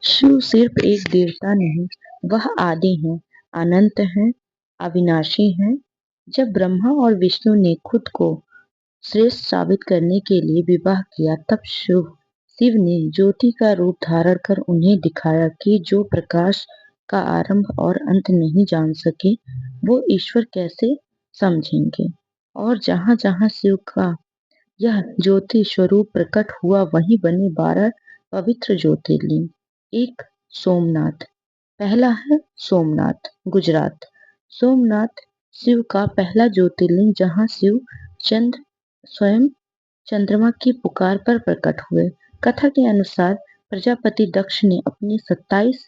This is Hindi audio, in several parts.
शिव सिर्फ एक देवता नहीं, वह आदि हैं, अनंत हैं, अविनाशी हैं। जब ब्रह्मा और विष्णु ने खुद को श्रेष्ठ साबित करने के लिए विवाह किया, तब शिव ने ज्योति का रूप धारण कर उन्हें दिखाया कि जो प्रकाश का आरंभ और अंत नहीं जान सके, वो ईश्वर कैसे समझेंगे। और जहाँ जहाँ शिव का यह ज्योति स्वरूप प्रकट हुआ, वहीं बने 12 पवित्र ज्योतिर्लिंग। एक सोमनाथ, पहला है सोमनाथ, गुजरात। सोमनाथ शिव का पहला ज्योतिर्लिंग, जहाँ शिव चंद्र स्वयं चंद्रमा की पुकार पर प्रकट हुए। कथा के अनुसार प्रजापति दक्ष ने अपनी 27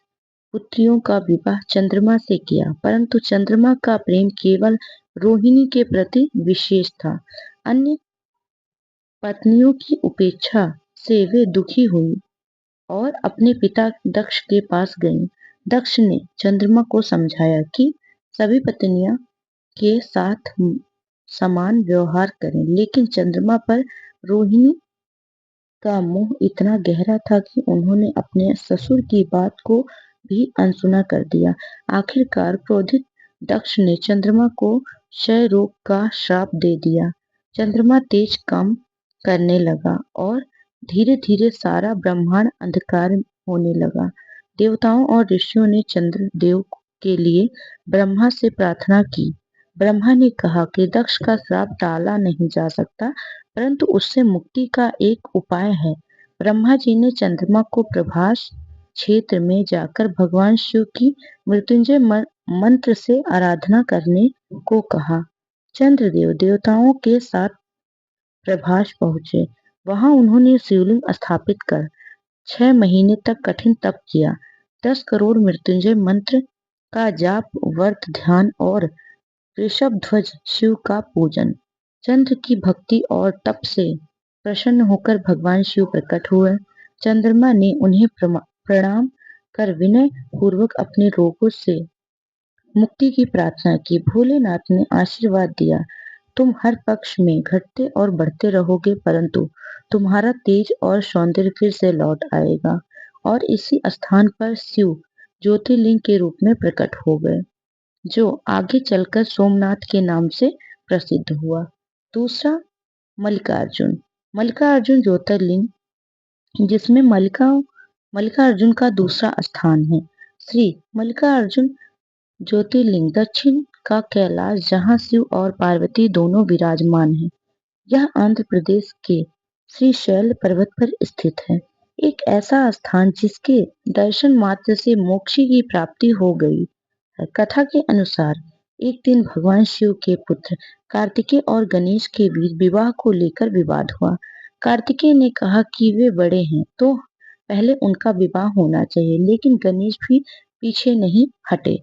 पुत्रियों का विवाह चंद्रमा से किया, परंतु चंद्रमा का प्रेम केवल रोहिणी के प्रति विशेष था। अन्य पत्नियों की उपेक्षा से वे दुखी हुई और अपने पिता दक्ष के पास गईं। दक्ष ने चंद्रमा को समझाया कि सभी पत्नियां के साथ समान व्यवहार करें, लेकिन चंद्रमा पर रोहिणी का मोह इतना गहरा था कि उन्होंने अपने ससुर की बात को भी अनसुना कर दिया। आखिरकार क्रोधित दक्ष ने चंद्रमा को क्षय रोग का श्राप दे दिया। चंद्रमा तेज कम करने लगा और धीरे धीरे सारा ब्रह्मांड अंधकार होने लगा। देवताओं और ऋषियों ने चंद्रदेव के लिए ब्रह्मा से प्रार्थना की। ब्रह्मा ने कहा कि दक्ष का श्राप टाला नहीं जा सकता, परंतु उससे मुक्ति का एक उपाय है। ब्रह्मा जी ने चंद्रमा को प्रभास क्षेत्र में जाकर भगवान शिव की मृत्युंजय मंत्र से आराधना करने को कहा। चंद्रदेव देवताओं के साथ प्रभास पहुंचे। वहां उन्होंने शिवलिंग स्थापित कर 6 महीने तक कठिन तप किया। 10 करोड़ मृत्युंजय मंत्र का जाप, व्रत, ध्यान और ऋषभ ध्वज शिव का पूजन। चंद्र की भक्ति और तप से प्रसन्न होकर भगवान शिव प्रकट हुए। चंद्रमा ने उन्हें प्रणाम कर विनय पूर्वक अपने रोगों से मुक्ति की प्रार्थना की। भोलेनाथ ने आशीर्वाद दिया, तुम हर पक्ष में घटते और बढ़ते रहोगे, परंतु तुम्हारा तेज और सौंदर्य फिर से लौट आएगा। और इसी स्थान पर शिव ज्योतिर्लिंग के रूप में प्रकट हो गए, जो आगे चलकर सोमनाथ के नाम से प्रसिद्ध हुआ। दूसरा, मल्लिकार्जुन। मल्लिकार्जुन ज्योतिर्लिंग, जिसमें मल्लिकार्जुन का दूसरा स्थान है। श्री मल्लिकार्जुन ज्योतिर्लिंग दक्षिण का कैलाश, जहाँ शिव और पार्वती दोनों विराजमान हैं। यह आंध्र प्रदेश के श्रीशैल पर्वत पर स्थित है। एक ऐसा स्थान जिसके दर्शन मात्र से मोक्ष की प्राप्ति हो गई है। कथा के अनुसार एक दिन भगवान शिव के पुत्र कार्तिकेय और गणेश के बीच विवाह को लेकर विवाद हुआ। कार्तिकेय ने कहा कि वे बड़े हैं तो पहले उनका विवाह होना चाहिए, लेकिन गणेश भी पीछे नहीं हटे।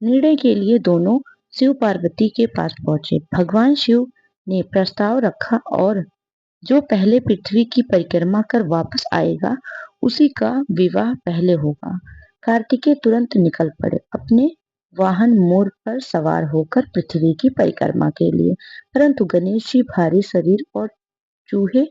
निर्णय के लिए दोनों शिव पार्वती के पास पहुंचे। भगवान शिव ने प्रस्ताव रखा और जो पहले पृथ्वी की परिक्रमा कर वापस आएगा, उसी का विवाह पहले होगा। कार्तिकेय तुरंत निकल पड़े, अपने वाहन मोर पर सवार होकर पृथ्वी की परिक्रमा के लिए, परंतु गणेश जी भारी शरीर और चूहे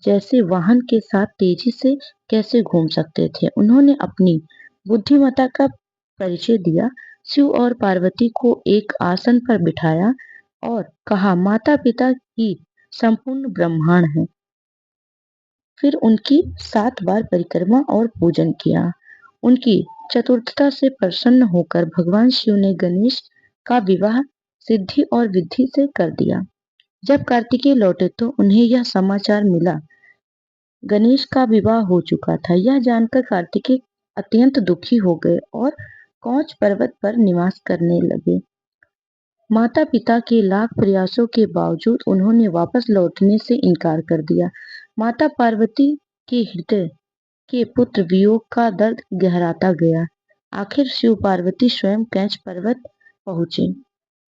जैसे वाहन के साथ तेजी से कैसे घूम सकते थे। उन्होंने अपनी बुद्धिमत्ता का परिचय दिया। शिव और पार्वती को एक आसन पर बिठाया और कहा, माता पिता ही संपूर्ण ब्रह्मांड है। फिर उनकी 7 बार परिक्रमा और पूजन किया। उनकी चतुर्थता से प्रसन्न होकर भगवान शिव ने गणेश का विवाह सिद्धि और विधि से कर दिया। जब कार्तिकेय लौटे तो उन्हें यह समाचार मिला, गणेश का विवाह हो चुका था। यह जानकर कार्तिकेय अत्यंत दुखी हो गए और कौच पर्वत पर निवास करने लगे। माता पिता के लाख प्रयासों के बावजूद उन्होंने वापस लौटने से इनकार कर दिया। माता पार्वती के हृदय के पुत्र वियोग का दर्द गहराता गया। आखिर शिव पार्वती स्वयं कैच पर्वत पहुंचे,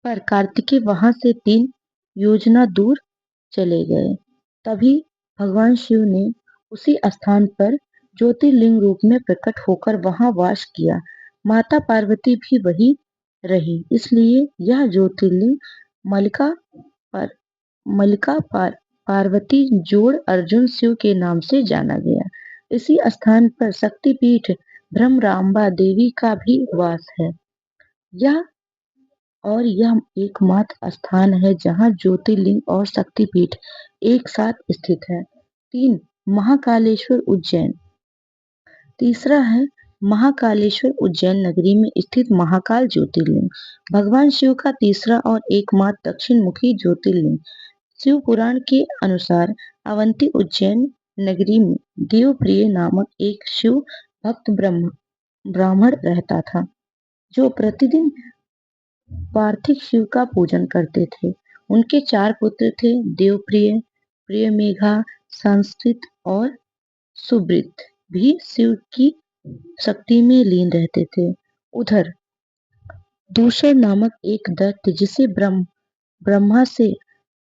पर कार्तिकेय वहां से 3 योजना दूर चले गए। तभी भगवान शिव ने उसी स्थान पर ज्योतिर्लिंग रूप में प्रकट होकर वहां वास किया। माता पार्वती भी वही रही, इसलिए यह ज्योतिर्लिंग मल्लिका पार्वती जोड़ अर्जुन शिव के नाम से जाना गया। इसी स्थान पर शक्तिपीठ भ्रमरांबा देवी का भी वास है। यह यह एकमात्र स्थान है जहाँ ज्योतिर्लिंग और शक्तिपीठ एक साथ स्थित है। 3. महाकालेश्वर उज्जैन। तीसरा है महाकालेश्वर उज्जैन नगरी में स्थित महाकाल ज्योतिर्लिंग, भगवान शिव का तीसरा और एकमात्र दक्षिण मुखी ज्योतिर्लिंग। शिव पुराण के अनुसार अवंती उज्जैन नगरी में देवप्रिय नामक एक शिव भक्त ब्राह्मण रहता था, जो प्रतिदिन पार्थिव शिव का पूजन करते थे। उनके 4 पुत्र थे, देवप्रिय, प्रियमेघा, संस्कृत और सुब्रत भी शिव की शक्ति में लीन रहते थे। उधर दूसर नामक एक दैत्य जिसे ब्रह्मा से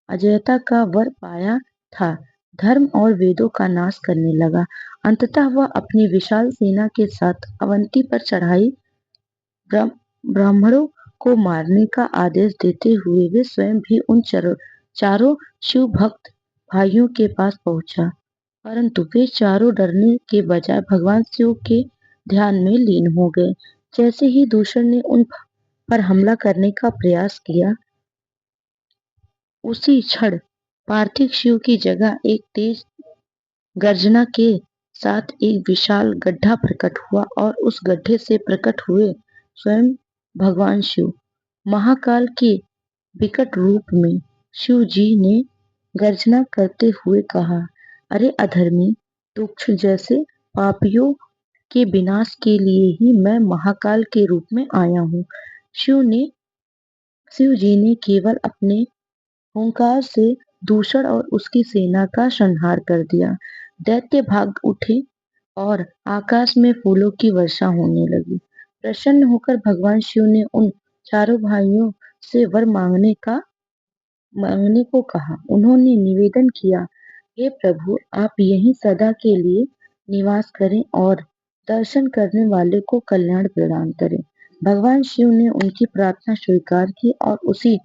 अजयता का वर पाया था, धर्म और वेदों का नाश करने लगा। अंततः वह अपनी विशाल सेना के साथ अवंती पर चढ़ाई ब्राह्मणों को मारने का आदेश देते हुए वे स्वयं भी उन चारों शिव भक्त भाइयों के पास पहुंचा, परंतु वे चारों डरने के बजाय भगवान शिव के ध्यान में लीन हो गए। जैसे ही दूसर ने उन पर हमला करने का प्रयास किया, उसी क्षण पार्थिव शिव की जगह एक तेज गर्जना के साथ एक विशाल गड्ढा प्रकट हुआ और उस गड्ढे से प्रकट हुए स्वयं भगवान शिव। महाकाल के विकट रूप में शिव जी ने गर्जना करते हुए कहा, अरे अधर्मी, तुक्ष जैसे पापियों के विनाश के लिए ही मैं महाकाल के रूप में आया हूँ। शिव जी ने केवल अपने हुंकार से दूषण और उसकी सेना का संहार कर दिया। दैत्य भाग उठे और आकाश में फूलों की वर्षा होने लगी। प्रसन्न होकर भगवान शिव ने उन चारों भाइयों से वर मांगने को कहा। उन्होंने निवेदन किया, हे प्रभु, आप यहीं सदा के लिए निवास करें और दर्शन करने वाले को कल्याण प्रदान करें। भगवान शिव ने उनकी प्रार्थना स्वीकार की और उसी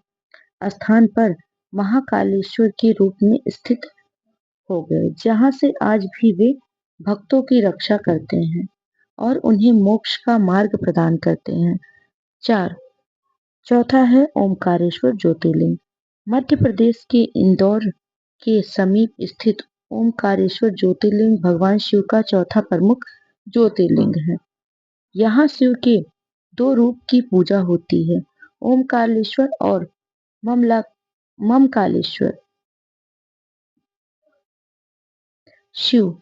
स्थान पर महाकालेश्वर के रूप में स्थित हो गए, जहाँ से आज भी वे भक्तों की रक्षा करते हैं और उन्हें मोक्ष का मार्ग प्रदान करते हैं। 4. चौथा है ओमकारेश्वर ज्योतिर्लिंग। मध्य प्रदेश के इंदौर के समीप स्थित ओमकारेश्वर ज्योतिर्लिंग भगवान शिव का चौथा प्रमुख ज्योतिर्लिंग है। यहाँ शिव के 2 रूप की पूजा होती है, ओमकारेश्वर और ममकालेश्वर। शिव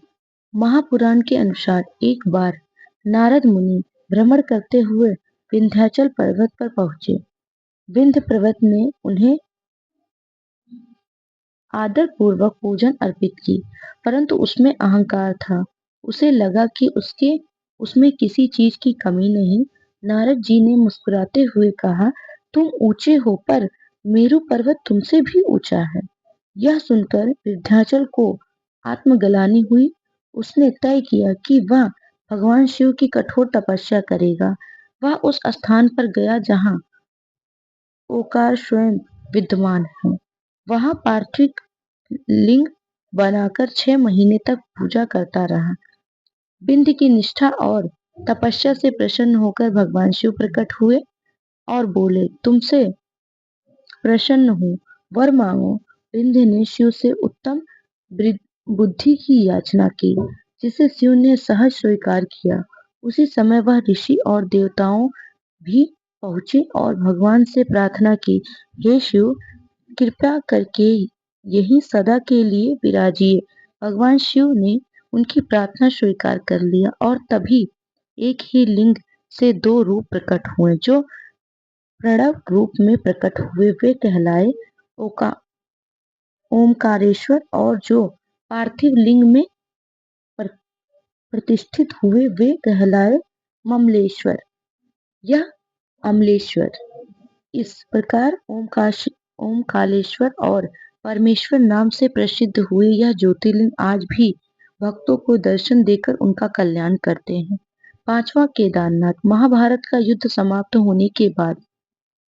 महापुराण के अनुसार एक बार नारद मुनि भ्रमण करते हुए विंध्याचल पर्वत पर पहुंचे। विंध्य पर्वत ने उन्हें आदर पूर्वक पूजन अर्पित की, परंतु उसमें अहंकार था। उसे लगा कि उसमें किसी चीज की कमी नहीं। नारद जी ने मुस्कुराते हुए कहा, तुम ऊंचे हो, पर मेरु पर्वत तुमसे भी ऊंचा है। यह सुनकर विंध्याचल को आत्मग्लानि हुई। उसने तय किया कि वह भगवान शिव की कठोर तपस्या करेगा। वह उस स्थान पर गया जहाँ ओकार स्वयं विद्यमान है। वहां पार्थिव लिंग बनाकर 6 महीने तक पूजा करता रहा। विंध्य की निष्ठा और तपस्या से प्रसन्न होकर भगवान शिव प्रकट हुए और बोले, तुमसे प्रसन्न हूँ, वर मांगो। विंध्य ने शिव से उत्तम बुद्धि की याचना की, जिसे शिव ने सहज स्वीकार किया। उसी समय वह ऋषि और देवताओं भी पहुंचे और भगवान से प्रार्थना की, हे शिव, कृपया करके यही सदा के लिए विराजिए। भगवान शिव ने उनकी प्रार्थना स्वीकार कर लिया और तभी एक ही लिंग से 2 रूप प्रकट हुए, जो प्रणव रूप में प्रकट हुए वे कहलाए ओमकारेश्वर और जो पार्थिव लिंग में प्रतिष्ठित हुए वे कहलाए ममलेश्वर या अमलेश्वर। इस प्रकार ओमकालेश्वर और परमेश्वर नाम से प्रसिद्ध हुए यह ज्योतिर्लिंग आज भी भक्तों को दर्शन देकर उनका कल्याण करते हैं। 5वां केदारनाथ। महाभारत का युद्ध समाप्त होने के बाद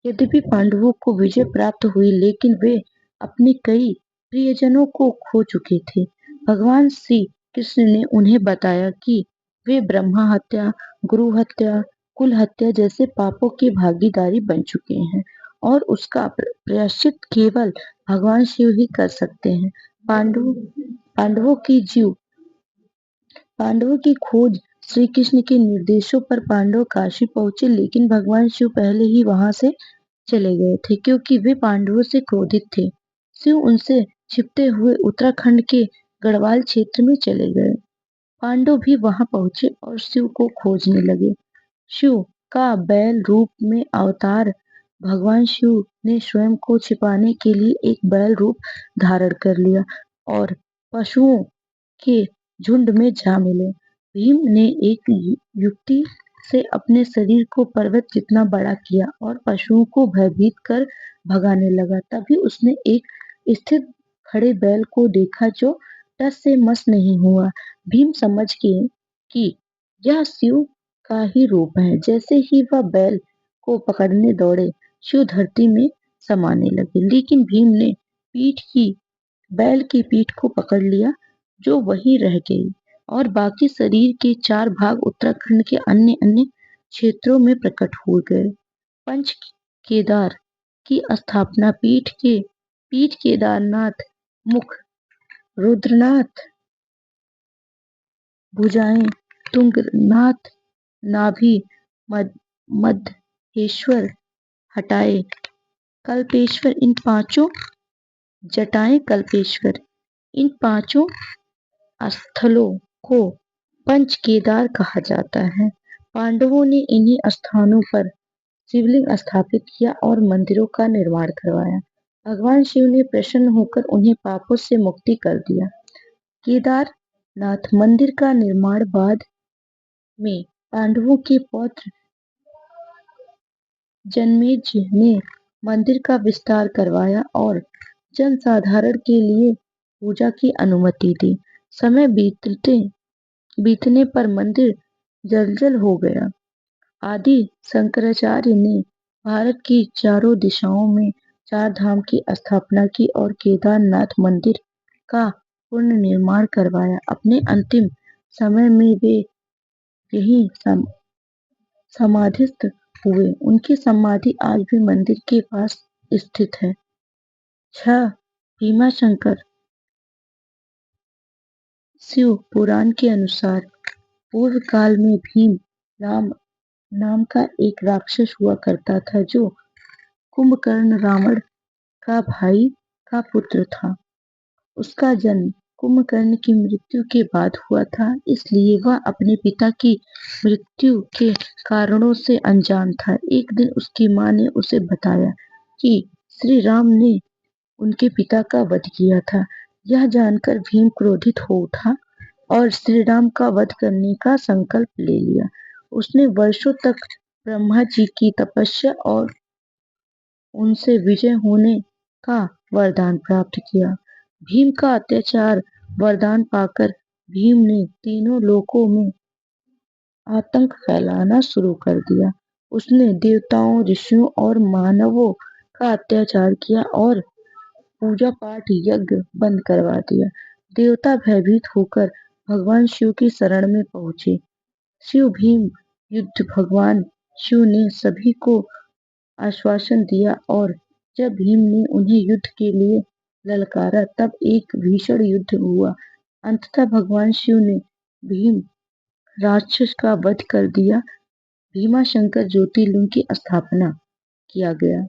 यद्यपि पांडवों को विजय प्राप्त हुई, लेकिन वे अपने कई प्रियजनों को खो चुके थे। भगवान श्री कृष्ण ने उन्हें बताया कि वे ब्रह्मा हत्या, गुरु हत्या, कुल हत्या जैसे पापों की भागीदारी बन चुके हैं और उसका प्रायश्चित केवल भगवान शिव ही कर सकते हैं। पांडवों की जीव पांडवों की खोज श्री कृष्ण के निर्देशों पर पांडव काशी पहुंचे, लेकिन भगवान शिव पहले ही वहां से चले गए थे क्योंकि वे पांडवों से क्रोधित थे। शिव उनसे छिपते हुए उत्तराखंड के गढ़वाल क्षेत्र में चले गए। पांडव भी वहां पहुंचे और शिव को खोजने लगे। शिव का बैल रूप में अवतार भगवान शिव ने स्वयं को छिपाने के लिए एक बैल रूप धारण कर लिया और पशुओं के झुंड में जा मिले। भीम ने एक युक्ति से अपने शरीर को पर्वत जितना बड़ा किया और पशुओं को भयभीत कर भगाने लगा। तभी उसने एक स्थिर खड़े बैल को देखा जो टस से मस नहीं हुआ। भीम समझ गए कि यह शिव का ही रूप है। जैसे ही वह बैल को पकड़ने दौड़े, शिव धरती में समाने लगे, लेकिन भीम ने बैल की पीठ को पकड़ लिया, जो वहीं रह गई और बाकी शरीर के 4 भाग उत्तराखंड के अन्य अन्य क्षेत्रों में प्रकट हो गए। पंच केदार की स्थापना पीठ केदारनाथ, मुख रुद्रनाथ, भुजाएं तुंगनाथ, नाभि मध्येश्वर, हटाए कल्पेश्वर, इन पांचों जटाएं कल्पेश्वर, इन पांचों स्थलों को पंच केदार कहा जाता है। पांडवों ने इन्हीं स्थानों पर शिवलिंग स्थापित किया और मंदिरों का निर्माण करवाया। भगवान शिव ने प्रसन्न होकर उन्हें पापों से मुक्ति कर दिया। केदारनाथ मंदिर का निर्माण बाद में पांडवों के पौत्र जन्मेजय ने मंदिर का विस्तार करवाया और जनसाधारण के लिए पूजा की अनुमति दी। समय बीतने पर मंदिर जर्जर हो गया। आदि शंकराचार्य ने भारत की चारों दिशाओं में 4 धाम की स्थापना की और केदारनाथ मंदिर का पुनर्निर्माण करवाया। अपने अंतिम समय में वे यहीं समाधिस्थ हुए। उनकी समाधि आज भी मंदिर के पास स्थित है। 6. भीमाशंकर। शिव पुराण के अनुसार पूर्व काल में भीम नाम का एक राक्षस हुआ करता था जो कुंभकर्ण रावण का भाई का पुत्र था। उसका जन्म कुंभकर्ण की मृत्यु के बाद हुआ था, इसलिए वह अपने पिता की मृत्यु के कारणों से अनजान था। एक दिन उसकी मां ने उसे बताया कि श्री राम ने उनके पिता का वध किया था। यह जानकर भीम क्रोधित हो उठा और श्री राम का वध करने का संकल्प ले लिया। उसने वर्षों तक ब्रह्मा जी की तपस्या और उनसे विजय होने का वरदान प्राप्त किया। भीम का अत्याचार वरदान पाकर भीम ने तीनों लोकों में आतंक फैलाना शुरू कर दिया। उसने देवताओं, ऋषियों और मानवों का अत्याचार किया और पूजा पाठ यज्ञ बंद करवा दिया। देवता भयभीत होकर भगवान शिव की शरण में पहुंचे। शिव भीम युद्ध भगवान शिव ने सभी को आश्वासन दिया और जब भीम ने उन्हें युद्ध के लिए ललकारा तब एक भीषण युद्ध हुआ। अंततः भगवान शिव ने भीम राक्षस का वध कर दिया। भीमाशंकर ज्योतिर्लिंग की स्थापना किया गया।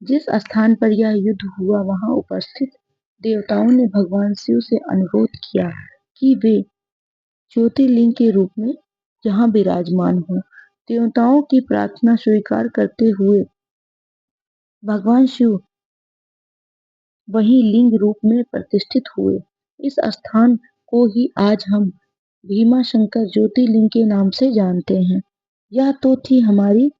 जिस स्थान पर यह युद्ध हुआ वहां उपस्थित देवताओं ने भगवान शिव से अनुरोध किया कि वे ज्योतिर्लिंग के रूप में यहाँ विराजमान हो। देवताओं की प्रार्थना स्वीकार करते हुए भगवान शिव वही लिंग रूप में प्रतिष्ठित हुए। इस स्थान को ही आज हम भीमाशंकर ज्योतिर्लिंग के नाम से जानते हैं। यह तो थी हमारी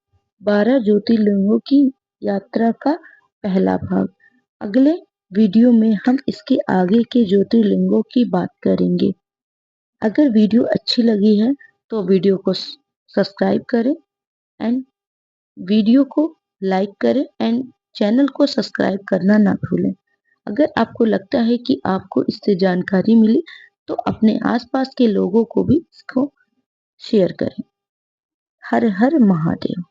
12 ज्योतिर्लिंगों की यात्रा का पहला भाग। अगले वीडियो में हम इसके आगे के ज्योतिर्लिंगों की बात करेंगे। अगर वीडियो अच्छी लगी है तो वीडियो को सब्सक्राइब करें एंड वीडियो को लाइक करें एंड चैनल को सब्सक्राइब करना ना भूलें। अगर आपको लगता है कि आपको इससे जानकारी मिली तो अपने आसपास के लोगों को भी इसको शेयर करें। हर हर महादेव।